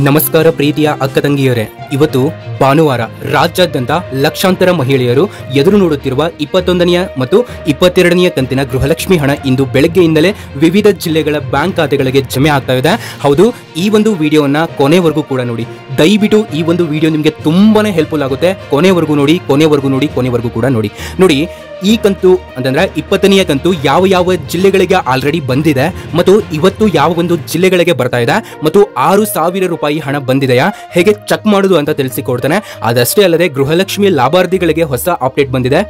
ನಮಸ್ಕಾರ ಪ್ರೀತಿಯ ಅಕ್ಕ ತಂಗಿಯರೇ, ಇವತ್ತು ಭಾನುವಾರ ರಾಜ್ಯಾದ್ಯಂತ ಲಕ್ಷಾಂತರ ಮಹಿಳೆಯರು ಎದುರು ನೋಡುತ್ತಿರುವ 21ನೇ ಮತ್ತು 22ನೇ ಕಂತಿನ ಗೃಹಲಕ್ಷ್ಮಿ ಹಣ ಇಂದು ಬೆಳಗ್ಗೆಯಿಂದಲೇ ವಿವಿಧ ಜಿಲ್ಲೆಗಳ ಬ್ಯಾಂಕ್ ಖಾತೆಗಳಿಗೆ ಜಮೆ ಆಗ್ತಾ ಇದೆ. ಹೌದು, ಈ ಒಂದು ವಿಡಿಯೋವನ್ನ ಕೊನೆವರೆಗೂ ಕೂಡ ನೋಡಿ. ದಯವಿಟ್ಟು ಈ ಒಂದು ವಿಡಿಯೋ ನಿಮಗೆ ತುಂಬಾನೇ ಹೆಲ್ಪ್ಫುಲ್ ಆಗುತ್ತೆ. ಕೊನೆವರೆಗೂ ಕೂಡ ನೋಡಿ. ಈ ಕಂತು ಅಂತಂದ್ರೆ 20ನೇ ಕಂತು ಯಾವ ಯಾವ ಜಿಲ್ಲೆಗಳಿಗೆ ಆಲ್ರೆಡಿ ಬಂದಿದೆ ಮತ್ತು ಇವತ್ತು ಯಾವ ಒಂದು ಜಿಲ್ಲೆಗಳಿಗೆ ಬರ್ತಾ ಇದೆ ಮತ್ತು 6,000 ರೂಪಾಯಿ ಹಣ ಬಂದಿದೆಯಾ ಹೇಗೆ ಚೆಕ್ ಮಾಡೋದು ಅಂತ ತಿಳಿಸಿಕೊಡ್ತಾನೆ. ಅದಷ್ಟೇ ಅಲ್ಲದೆ ಗೃಹಲಕ್ಷ್ಮಿ ಲಾಭಾರ್ಥಿಗಳಿಗೆ ಹೊಸ ಅಪ್ಡೇಟ್ ಬಂದಿದೆ.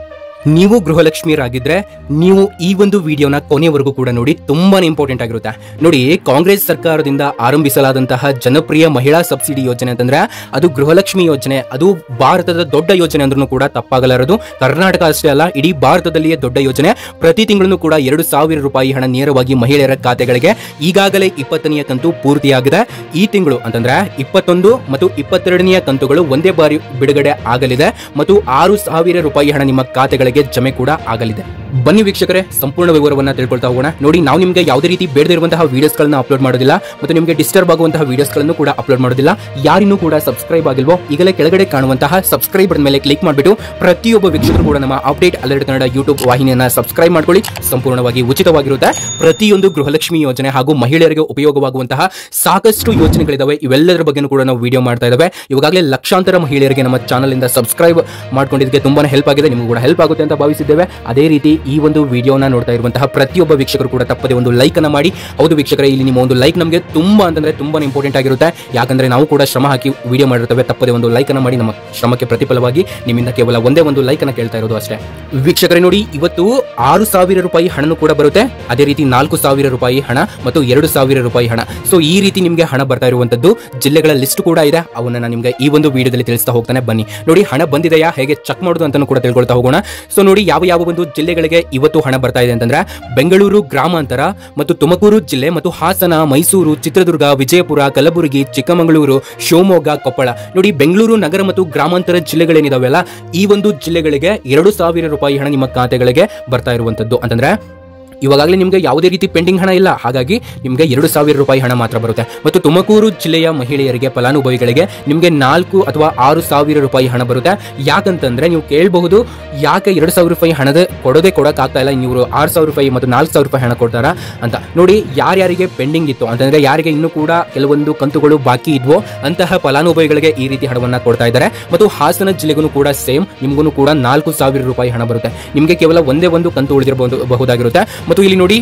ನೀವು ಗೃಹಲಕ್ಷ್ಮಿಯರಾಗಿದ್ರೆ ನೀವು ಈ ಒಂದು ವಿಡಿಯೋನ ಕೊನೆವರೆಗೂ ಕೂಡ ನೋಡಿ, ತುಂಬಾನೇ ಇಂಪಾರ್ಟೆಂಟ್ ಆಗಿರುತ್ತೆ. ನೋಡಿ, ಕಾಂಗ್ರೆಸ್ ಸರ್ಕಾರದಿಂದ ಆರಂಭಿಸಲಾದಂತಹ ಜನಪ್ರಿಯ ಮಹಿಳಾ ಸಬ್ಸಿಡಿ ಯೋಜನೆ ಅಂತಂದ್ರೆ ಅದು ಗೃಹಲಕ್ಷ್ಮಿ ಯೋಜನೆ. ಅದು ಭಾರತದ ದೊಡ್ಡ ಯೋಜನೆ ಅಂದ್ರೂ ಕೂಡ ತಪ್ಪಾಗಲಾರದು. ಕರ್ನಾಟಕ ಅಷ್ಟೇ ಅಲ್ಲ, ಇಡೀ ಭಾರತದಲ್ಲಿಯೇ ದೊಡ್ಡ ಯೋಜನೆ. ಪ್ರತಿ ತಿಂಗಳು ಕೂಡ 2,000 ರೂಪಾಯಿ ಹಣ ನೇರವಾಗಿ ಮಹಿಳೆಯರ ಖಾತೆಗಳಿಗೆ ಈಗಾಗಲೇ 20ನೇ ಕಂತು ಪೂರ್ತಿಯಾಗಿದೆ. ಈ ತಿಂಗಳು ಅಂತಂದ್ರೆ 21 ಮತ್ತು 22ನೇ ಕಂತುಗಳು ಒಂದೇ ಬಾರಿ ಬಿಡುಗಡೆ ಆಗಲಿದೆ ಮತ್ತು 6,000 ರೂಪಾಯಿ ಹಣ ನಿಮ್ಮ ಖಾತೆಗಳಿಗೆ ಜಮೆ ಕೂಡ ಆಗಲಿದೆ. ಬನ್ನಿ ವೀಕ್ಷಕರೇ, ಸಂಪೂರ್ಣ ವಿವರವನ್ನ ತಿಳ್ಕೊಳ್ತಾ ಹೋಗೋಣ. ನೋಡಿ, ನಾವು ನಿಮಗೆ ಯಾವುದೇ ರೀತಿ ಬೇಡದಿರುವಂತಹ ವಿಡಿಯೋಸ್ ಗಳನ್ನ ಅಪ್ಲೋಡ್ ಮಾಡೋದಿಲ್ಲ ಮತ್ತು ನಿಮಗೆ ಡಿಸ್ಟರ್ಬ್ ಆಗುವಂತಹ ವಿಡಿಯೋಸ್ ಗಳನ್ನು ಕೂಡ ಅಪ್ಲೋಡ್ ಮಾಡೋದಿಲ್ಲ. ಯಾರಿನ್ನೂ ಕೂಡ ಸಬ್ಸ್ಕ್ರೈಬ್ ಆಗಿಲ್ವೋ ಈಗಲೇ ಕೆಳಗಡೆ ಕಾಣುವಂತಹ ಸಬ್ಸ್ಕ್ರೈಬ್ ಬಟನ್ ಮೇಲೆ ಕ್ಲಿಕ್ ಮಾಡಿಬಿಟ್ಟು ಪ್ರತಿಯೊಬ್ಬ ವೀಕ್ಷಕರು ಕೂಡ ನಮ್ಮ ಅಪ್ಡೇಟ್ ಅಲರ್ಟ್ ಕನ್ನಡ ಯೂಟ್ಯೂಬ್ ವಾಹಿನಿಯನ್ನ ಸಬ್ಸ್ಕ್ರೈಬ್ ಮಾಡ್ಕೊಳ್ಳಿ. ಸಂಪೂರ್ಣವಾಗಿ ಉಚಿತವಾಗಿರುತ್ತೆ. ಪ್ರತಿಯೊಂದು ಗೃಹಲಕ್ಷ್ಮಿ ಯೋಜನೆ ಹಾಗೂ ಮಹಿಳೆಯರಿಗೆ ಉಪಯೋಗವಾಗುವಂತಹ ಸಾಕಷ್ಟು ಯೋಜನೆಗಳಿದಾವೆ. ಇವೆಲ್ಲದರ ಬಗ್ಗೆ ಕೂಡ ನಾವು ವಿಡಿಯೋ ಮಾಡ್ತಾ ಇದ್ದಾವೆ. ಇವಾಗಲೇ ಲಕ್ಷಾಂತರ ಮಹಿಳೆಯರಿಗೆ ನಮ್ಮ ಚಾನಲ್ ಇಂದ ಸಬ್ಸ್ಕ್ರೈಬ್ ಮಾಡ್ಕೊಂಡಿದ್ದಕ್ಕೆ ತುಂಬಾನೇ ಹೆಲ್ಪ್ ಆಗಿದೆ. ನಿಮಗೂ ಕೂಡ ಹೆಲ್ಪ್ ಆಗುತ್ತೆ ಅಂತ ಭಾವಿಸಿದ್ದೇವೆ. ಅದೇ ರೀತಿ ಈ ಒಂದು ವಿಡಿಯೋನ ನೋಡ್ತಾ ಇರುವಂತಹ ಪ್ರತಿಯೊಬ್ಬ ವೀಕ್ಷಕರು ಕೂಡ ತಪ್ಪದೆ ಒಂದು ಲೈಕ್ ಅನ್ನ ಮಾಡಿ. ಹೌದು ವೀಕ್ಷಕರೇ, ಇಲ್ಲಿ ನಿಮ್ಮ ಒಂದು ಲೈಕ್ ನಮಗೆ ತುಂಬಾ ಇಂಪಾರ್ಟೆಂಟ್ ಆಗಿರುತ್ತೆ. ಯಾಕಂದ್ರೆ ನಾವು ಕೂಡ ಶ್ರಮ ಹಾಕಿ ವಿಡಿಯೋ ಮಾಡಿರ್ತೇವೆ. ತಪ್ಪದೆ ಒಂದು ಲೈಕ್ ಅನ್ನ ಮಾಡಿ. ನಮ್ಮ ಶ್ರಮಕ್ಕೆ ಪ್ರತಿಫಲವಾಗಿ ನಿಮ್ಮಿಂದ ಕೇವಲ ಒಂದೇ ಒಂದು ಲೈಕ್ ಅನ್ನ ಕೇಳ್ತಾ ಇರೋದು ಅಷ್ಟೇ. ವೀಕ್ಷಕರೇ ನೋಡಿ, ಇವತ್ತು 6,000 ರೂಪಾಯಿ ಹಣನೂ ಕೂಡ ಬರುತ್ತೆ. ಅದೇ ರೀತಿ 4,000 ರೂಪಾಯಿ ಹಣ ಮತ್ತು 2,000 ರೂಪಾಯಿ ಹಣ. ಸೊ ಈ ರೀತಿ ನಿಮಗೆ ಹಣ ಬರ್ತಾ ಇರುವಂತದ್ದು ಜಿಲ್ಲೆಗಳ ಲಿಸ್ಟ್ ಕೂಡ ಇದೆ. ಅವನ್ನ ನಾನು ನಿಮಗೆ ಈ ಒಂದು ವಿಡಿಯೋದಲ್ಲಿ ತಿಳಿಸ್ತಾ ಹೋಗ್ತಾನೆ. ಬನ್ನಿ ನೋಡಿ, ಹಣ ಬಂದಿದೆಯಾ ಹೇಗೆ ಚೆಕ್ ಮಾಡೋದು ಅಂತ ಕೂಡ ತಿಳ್ಕೊಳ್ತಾ ಹೋಗೋಣ. ಸೊ ನೋಡಿ, ಯಾವ ಒಂದು ಜಿಲ್ಲೆಗಳಿಗೆ ಇವತ್ತು ಹಣ ಬರ್ತಾ ಇದೆ ಅಂತಂದ್ರೆ ಬೆಂಗಳೂರು ಗ್ರಾಮಾಂತರ ಮತ್ತು ತುಮಕೂರು ಜಿಲ್ಲೆ ಮತ್ತು ಹಾಸನ, ಮೈಸೂರು, ಚಿತ್ರದುರ್ಗ, ವಿಜಯಪುರ, ಕಲಬುರಗಿ, ಚಿಕ್ಕಮಗಳೂರು, ಶಿವಮೊಗ್ಗ, ಕೊಪ್ಪಳ. ನೋಡಿ, ಬೆಂಗಳೂರು ನಗರ ಮತ್ತು ಗ್ರಾಮಾಂತರ ಜಿಲ್ಲೆಗಳೇನಿದಾವೆಲ್ಲ ಈ ಒಂದು ಜಿಲ್ಲೆಗಳಿಗೆ 2,000 ರೂಪಾಯಿ ಹಣ ನಿಮ್ಮ ಖಾತೆಗಳಿಗೆ ಬರ್ತಾ ಇರುವಂತದ್ದು. ಅಂತಂದ್ರೆ ಇವಾಗಲೇ ನಿಮಗೆ ಯಾವುದೇ ರೀತಿ ಪೆಂಡಿಂಗ್ ಹಣ ಇಲ್ಲ. ಹಾಗಾಗಿ ನಿಮಗೆ 2,000 ರೂಪಾಯಿ ಹಣ ಮಾತ್ರ ಬರುತ್ತೆ. ಮತ್ತು ತುಮಕೂರು ಜಿಲ್ಲೆಯ ಮಹಿಳೆಯರಿಗೆ, ಫಲಾನುಭವಿಗಳಿಗೆ ನಿಮಗೆ 4 ಅಥವಾ 6,000 ರೂಪಾಯಿ ಹಣ ಬರುತ್ತೆ. ಯಾಕಂತಂದ್ರೆ ನೀವು ಕೇಳಬಹುದು, ಯಾಕೆ 2,000 ರೂಪಾಯಿ ಹಣದ ಕೊಡೋಕ್ಕಾಗ್ತಾ ಇಲ್ಲ, ನೀವು 6,000 ರೂಪಾಯಿ ಮತ್ತು 4,000 ರೂಪಾಯಿ ಹಣ ಕೊಡ್ತಾರಾ ಅಂತ. ನೋಡಿ, ಯಾರ್ಯಾರಿಗೆ ಪೆಂಡಿಂಗ್ ಇತ್ತು ಅಂತಂದ್ರೆ ಯಾರಿಗೆ ಇನ್ನೂ ಕೂಡ ಕೆಲವೊಂದು ಕಂತುಗಳು ಬಾಕಿ ಇದ್ವೋ ಅಂತಹ ಫಲಾನುಭವಿಗಳಿಗೆ ಈ ರೀತಿ ಹಣವನ್ನ ಕೊಡ್ತಾ ಇದ್ದಾರೆ. ಮತ್ತು ಹಾಸನ ಜಿಲ್ಲೆಗೂ ಕೂಡ ಸೇಮ್, ನಿಮಗೂ ಕೂಡ 4,000 ರೂಪಾಯಿ ಹಣ ಬರುತ್ತೆ. ನಿಮಗೆ ಕೇವಲ ಒಂದೇ ಒಂದು ಕಂತು ಉಳಿದಿರಬಹುದಾಗಿರುತ್ತೆ. ಮತ್ತು ಇಲ್ಲಿ ನೋಡಿ,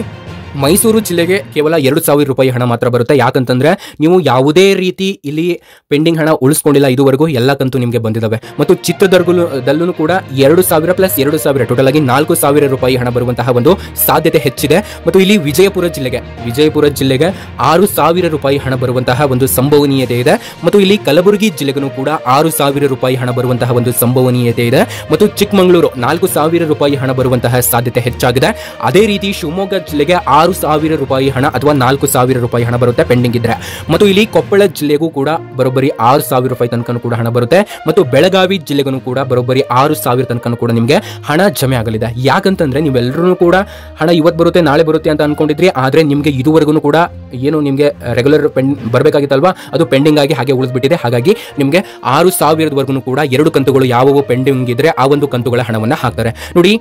ಮೈಸೂರು ಜಿಲ್ಲೆಗೆ ಕೇವಲ 2,000 ರೂಪಾಯಿ ಹಣ ಮಾತ್ರ ಬರುತ್ತೆ. ಯಾಕಂತಂದ್ರೆ ನೀವು ಯಾವುದೇ ರೀತಿ ಇಲ್ಲಿ ಪೆಂಡಿಂಗ್ ಹಣ ಉಳಿಸ್ಕೊಂಡಿಲ್ಲ ಇದುವರೆಗೂ, ಎಲ್ಲ ಕಂತು ನಿಮಗೆ ಬಂದಿದ್ದಾವೆ. ಮತ್ತು ಚಿತ್ರದುರ್ಗದಲ್ಲೂ ಕೂಡ 2,000 ಪ್ಲಸ್ 2,000 ಟೋಟಲ್ ಆಗಿ 4,000 ರೂಪಾಯಿ ಹಣ ಬರುವಂತಹ ಒಂದು ಸಾಧ್ಯತೆ ಹೆಚ್ಚಿದೆ. ಮತ್ತು ಇಲ್ಲಿ ವಿಜಯಪುರ ಜಿಲ್ಲೆಗೆ 6,000 ರೂಪಾಯಿ ಹಣ ಬರುವಂತಹ ಒಂದು ಸಂಭವನೀಯತೆ ಇದೆ. ಮತ್ತು ಇಲ್ಲಿ ಕಲಬುರಗಿ ಜಿಲ್ಲೆಗೂ ಕೂಡ 6,000 ರೂಪಾಯಿ ಹಣ ಬರುವಂತಹ ಒಂದು ಸಂಭವನೀಯತೆ ಇದೆ. ಮತ್ತು ಚಿಕ್ಕಮಗಳೂರು 4,000 ರೂಪಾಯಿ ಹಣ ಬರುವಂತಹ ಸಾಧ್ಯತೆ ಹೆಚ್ಚಾಗಿದೆ. ಅದೇ ರೀತಿ ಶಿವಮೊಗ್ಗ ಜಿಲ್ಲೆಗೆ 6,000 ರೂಪಾಯಿ ಹಣ ಅಥವಾ 4,000 ರೂಪಾಯಿ ಹಣ ಬರುತ್ತೆ ಪೆಂಡಿಂಗ್ ಇದ್ರೆ. ಮತ್ತು ಇಲ್ಲಿ ಕೊಪ್ಪಳ ಜಿಲ್ಲೆಗೂ ಕೂಡ ಬರೋಬ್ಬರಿ 6,000 ರೂಪಾಯಿ ತನಕ ಕೂಡ ಹಣ ಬರುತ್ತೆ. ಮತ್ತು ಬೆಳಗಾವಿ ಜಿಲ್ಲೆಗೂ ಕೂಡ ಬರೋಬ್ಬರಿ 6,000 ತನಕ ಕೂಡ ನಿಮಗೆ ಹಣ ಜಮೆ ಆಗಲಿದೆ. ಯಾಕಂತಂದ್ರೆ ನೀವೆಲ್ಲರೂ ಕೂಡ ಹಣ ಇವತ್ತು ಬರುತ್ತೆ ನಾಳೆ ಬರುತ್ತೆ ಅಂತ ಅನ್ಕೊಂಡಿದ್ರಿ. ಆದ್ರೆ ನಿಮಗೆ ಇದುವರೆಗೂ ಕೂಡ ಏನು ನಿಮಗೆ ರೆಗ್ಯುಲರ್ ಬರಬೇಕಾಗಿತ್ತಲ್ವಾ, ಅದು ಪೆಂಡಿಂಗ್ ಆಗಿ ಹಾಗೆ ಉಳಿದ್ಬಿಟ್ಟಿದೆ. ಹಾಗಾಗಿ ನಿಮಗೆ 6,000 ಕೂಡ 2 ಕಂತುಗಳು ಯಾವುವು ಪೆಂಡಿಂಗ್ ಇದ್ರೆ ಆ ಒಂದು ಕಂತುಗಳ ಹಣವನ್ನ ಹಾಕ್ತಾರೆ. ನೋಡಿ,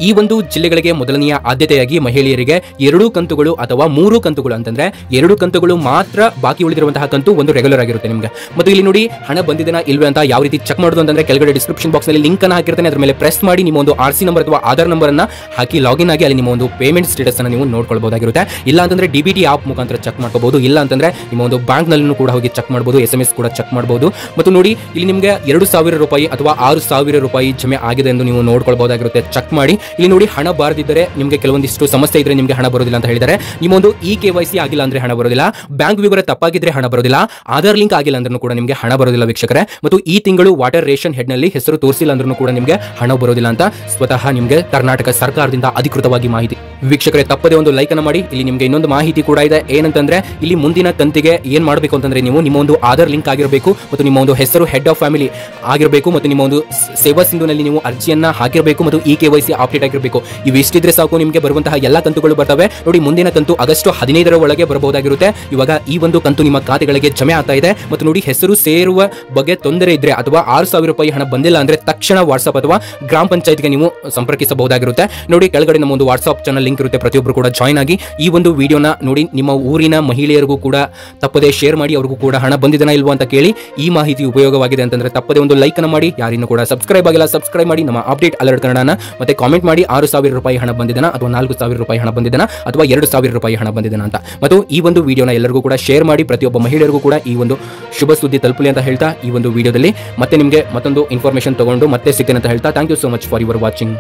ಈ ಒಂದು ಜಿಲ್ಲೆಗಳಿಗೆ ಮೊದಲನೆಯ ಆದ್ಯತೆಯಾಗಿ ಮಹಿಳೆಯರಿಗೆ 2 ಕಂತುಗಳು ಅಥವಾ 3 ಕಂತುಗಳು, ಅಂತಂದ್ರೆ 2 ಕಂತುಗಳು ಮಾತ್ರ ಬಾಕಿ ಉಳಿದಿರುವಂತಹ ಕಂತು ಒಂದು ರೆಗ್ಯುಲರ್ ಆಗಿರುತ್ತೆ ನಿಮಗೆ. ಮತ್ತು ಇಲ್ಲಿ ನೋಡಿ, ಹಣ ಬಂದಿದೆನಾ ಇಲ್ವೇ ಅಂತ ಯಾವ ರೀತಿ ಚೆಕ್ ಮಾಡೋದು ಅಂತಂದ್ರೆ ಕೆಳಗಡೆ ಡಿಸ್ಕ್ರಿಪ್ಷನ್ ಬಾಕ್ಸ್ ನಲ್ಲಿ ಲಿಂಕ್ ಅನ್ನು ಹಾಕಿರ್ತಾನೆ. ಅದರ ಮೇಲೆ ಪ್ರೆಸ್ ಮಾಡಿ ನಿಮ್ಮ ಒಂದು RC ನಂಬರ್ ಅಥವಾ ಆಧಾರ್ ನಂಬರ್ ಅನ್ನ ಹಾಕಿ ಲಾಗಿನ್ ಆಗಿ ಅಲ್ಲಿ ನಿಮ್ಮ ಒಂದು ಪೇಮೆಂಟ್ ಸ್ಟೇಟಸ್ ಅನ್ನು ನೀವು ನೋಡ್ಕೊಳ್ಬಹುದಾಗಿರುತ್ತೆ. ಇಲ್ಲ ಅಂತಂದ್ರೆ DBT ಆಪ್ ಮುಖಾಂತರ ಚೆಕ್ ಮಾಡ್ಕೋಬಹುದು. ಇಲ್ಲ ಅಂತಂದ್ರೆ ನಿಮ್ಮ ಒಂದು ಬ್ಯಾಂಕ್ ನಲ್ಲಿ ಕೂಡ ಹೋಗಿ ಚೆಕ್ ಮಾಡಬಹುದು, SMS ಕೂಡ ಚೆಕ್ ಮಾಡಬಹುದು. ಮತ್ತು ನೋಡಿ, ಇಲ್ಲಿ ನಿಮಗೆ 2,000 ರೂಪಾಯಿ ಅಥವಾ 6,000 ರೂಪಾಯಿ ಜಮೆ ಆಗಿದೆ ಎಂದು ನೀವು ನೋಡ್ಕೊಳ್ಬಹುದಾಗಿರುತ್ತೆ. ಚೆಕ್ ಮಾಡಿ. ಇಲ್ಲಿ ನೋಡಿ, ಹಣ ಬಾರದಿದ್ದರೆ ನಿಮಗೆ ಕೆಲವೊಂದಿಷ್ಟು ಸಮಸ್ಯೆ ಇದ್ರೆ ನಿಮಗೆ ಹಣ ಬರೋದಿಲ್ಲ ಅಂತ ಹೇಳಿದ್ದಾರೆ. ನಿಮ್ಮೊಂದು KYC ಆಗಿಲ್ಲ ಅಂದ್ರೆ ಹಣ ಬರೋದಿಲ್ಲ, ಬ್ಯಾಂಕ್ ವಿವರ ತಪ್ಪಾಗಿದ್ರೆ ಹಣ ಬರೋದಿಲ್ಲ, ಆಧಾರ್ ಲಿಂಕ್ ಆಗಿಲ್ಲ ಅಂದ್ರೂ ಕೂಡ ನಿಮಗೆ ಹಣ ಬರೋದಿಲ್ಲ ವೀಕ್ಷಕರೇ. ಮತ್ತು ಈ ತಿಂಗಳು ವಾಟರ್ ರೇಷನ್ ಹೆಡ್ ನಲ್ಲಿ ಹೆಸರು ತೋರಿಸಿಲ್ಲ ಅಂದ್ರೂ ಕೂಡ ನಿಮಗೆ ಹಣ ಬರೋದಿಲ್ಲ ಅಂತ ಸ್ವತಃ ನಿಮಗೆ ಕರ್ನಾಟಕ ಸರ್ಕಾರದಿಂದ ಅಧಿಕೃತವಾಗಿ ಮಾಹಿತಿ. ವೀಕ್ಷಕರೇ, ತಪ್ಪದೆ ಒಂದು ಲೈಕ್ ಅನ್ನು ಮಾಡಿ. ಇಲ್ಲಿ ನಿಮಗೆ ಇನ್ನೊಂದು ಮಾಹಿತಿ ಕೂಡ ಇದೆ. ಏನಂತಂದ್ರೆ ಇಲ್ಲಿ ಮುಂದಿನ ಕಂತಿಗೆ ಏನ್ ಮಾಡಬೇಕು ಅಂತಂದ್ರೆ ನೀವು ನಿಮ್ಮ ಒಂದು ಆಧಾರ್ ಲಿಂಕ್ ಆಗಿರಬೇಕು ಮತ್ತು ನಿಮ್ಮ ಒಂದು ಹೆಸರು ಹೆಡ್ ಆಫ್ ಫ್ಯಾಮಿಲಿ ಆಗಿರಬೇಕು ಮತ್ತು ನಿಮ್ಮ ಒಂದು ಸೇವಾ ಸಿಂಧುನಲ್ಲಿ ನೀವು ಅರ್ಜಿಯನ್ನ ಹಾಕಿರಬೇಕು ಮತ್ತು KYC ಅಪ್ಡೇಟ್ ಅಪ್ಡೇಟ್ ಆಗಿರಬೇಕು. ಇವಿಷ್ಟಿದ್ರೆ ಸಾಕು, ನಿಮಗೆ ಬರುವಂತಹ ಎಲ್ಲ ಕಂತುಗಳು ಬರ್ತವೆ ನೋಡಿ. ಮುಂದಿನ ಕಂತು ಆಗಸ್ಟ್ 15ರ ಒಳಗೆ ಬರಬಹುದಾಗಿರುತ್ತೆ. ಇವಾಗ ಈ ಒಂದು ಕಂತು ನಿಮ್ಮ ಖಾತೆಗಳಿಗೆ ಜಮೆ ಆಗ್ತಾ ಇದೆ. ಮತ್ತು ನೋಡಿ, ಹೆಸರು ಸೇರುವ ಬಗ್ಗೆ ತೊಂದರೆ ಇದ್ರೆ ಅಥವಾ 6,000 ರೂಪಾಯಿ ಹಣ ಬಂದಿಲ್ಲ ಅಂದ್ರೆ ತಕ್ಷಣ ವಾಟ್ಸ್ಆಪ್ ಅಥವಾ ಗ್ರಾಮ ಪಂಚಾಯತ್ಗೆ ನೀವು ಸಂಪರ್ಕಿಸಬಹುದಾಗಿರುತ್ತೆ. ನೋಡಿ, ಕೆಳಗಡೆ ನಮ್ಮ ಒಂದು ವಾಟ್ಸ್ಆಪ್ ಚಾನಲ್ ಲಿಂಕ್ ಇರುತ್ತೆ, ಪ್ರತಿಯೊಬ್ಬರು ಕೂಡ ಜಾಯ್ನ್ ಆಗಿ ಈ ಒಂದು ವಿಡಿಯೋನ ನೋಡಿ. ನಿಮ್ಮ ಊರಿನ ಮಹಿಳೆಯರಿಗೂ ಕೂಡ ತಪ್ಪದೆ ಶೇರ್ ಮಾಡಿ, ಅವ್ರಿಗೂ ಕೂಡ ಹಣ ಬಂದಿದೆನಾ ಇಲ್ವೋ ಅಂತ ಕೇಳಿ. ಈ ಮಾಹಿತಿ ಉಪಯೋಗವಾಗಿದೆ ಅಂತಂದ್ರೆ ತಪ್ಪದೆ ಒಂದು ಲೈಕ್ ಅನ್ನು ಮಾಡಿ. ಯಾರಿನ್ನೂ ಕೂಡ ಸಬ್ಸ್ಕ್ರೈಬ್ ಆಗಿಲ್ಲ, ಸಬ್ಸ್ಕ್ರೈಬ್ ಮಾಡಿ ನಮ್ಮ ಅಪ್ಡೇಟ್ ಅಲರ್ಟ್ ಕನ್ನಡನ. ಮತ್ತೆ ಕಾಮೆಂಟ್ ಮಾಡಿ 6,000 ರೂಪಾಯಿ ಹಣ ಬಂದಿದೆನಾ ಅಥವಾ 4,000 ರೂಪಾಯಿ ಹಣ ಬಂದಿದೆನಾ ಅಥವಾ 2,000 ರೂಪಾಯಿ ಹಣ ಬಂದಿದೆನಾ ಅಂತ. ಮತ್ತು ಈ ಒಂದು ವಿಡಿಯೋನ ಎಲ್ಲರಿಗೂ ಕೂಡ ಶೇರ್ ಮಾಡಿ, ಪ್ರತಿಯೊಬ್ಬ ಮಹಿಳೆಯರಿಗೂ ಕೂಡ ಈ ಒಂದು ಶುಭ ಸುದ್ದಿ ತಲುಪಲಿ ಅಂತ ಹೇಳ್ತಾ ಈ ಒಂದು ವಿಡಿಯೋದಲ್ಲಿ ಮತ್ತೆ ನಿಮಗೆ ಮತ್ತೊಂದು ಇನ್ಫಾರ್ಮೇಶನ್ ತಗೊಂಡು ಮತ್ತೆ ಸಿಗ್ತೇನೆ ಅಂತ ಹೇಳ್ತಾ thank you so much for your watching.